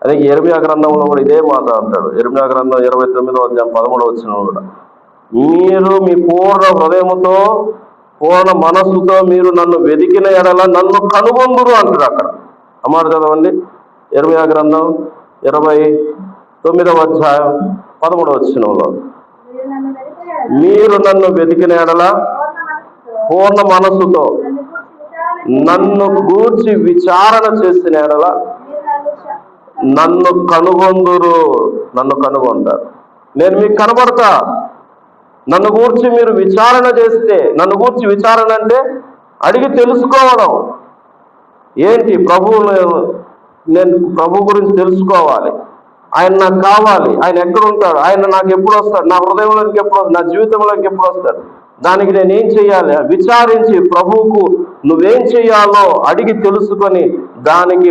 అదే యెరెమయా గ్రంథంలో కూడా ఇదే మాట అంటాడు. యెరెమయా గ్రంథం 29వ అధ్యాయం 13వ వచనం కూడా, మీరు మీ పూర్ణ హృదయముతో పూర్ణ మనస్సుతో మీరు నన్ను వెదికిన ఎడల నన్ను కనుగొందురు అంటాడు అక్కడ. అమ్మాట చదవండి. యెరెమయా గ్రంథం 29వ అధ్యాయం 13వ వచనంలో, మీరు నన్ను వెతికిన ఎడల పూర్ణ మనస్సుతో నన్ను గూర్చి విచారణ చేసిన ఎడల నన్ను కనుగొందురు. నన్ను కనుగొంటారు, నేను మీకు కనబడతా. నన్ను గూర్చి మీరు విచారణ చేస్తే, నన్ను గూర్చి విచారణ అంటే అడిగి తెలుసుకోవడం. ఏంటి నేను ప్రభు గురించి తెలుసుకోవాలి, ఆయన నాకు కావాలి, ఆయన ఎక్కడ ఉంటాడు, ఆయన నాకు ఎప్పుడు వస్తాడు, నా హృదయంలోకి ఎప్పుడు వస్తాడు, నా జీవితంలోకి ఎప్పుడు వస్తాడు, దానికి నేను ఏం చేయాలి విచారించి ప్రభువుకు నువ్వేం చేయాలో అడిగి తెలుసుకొని దానికి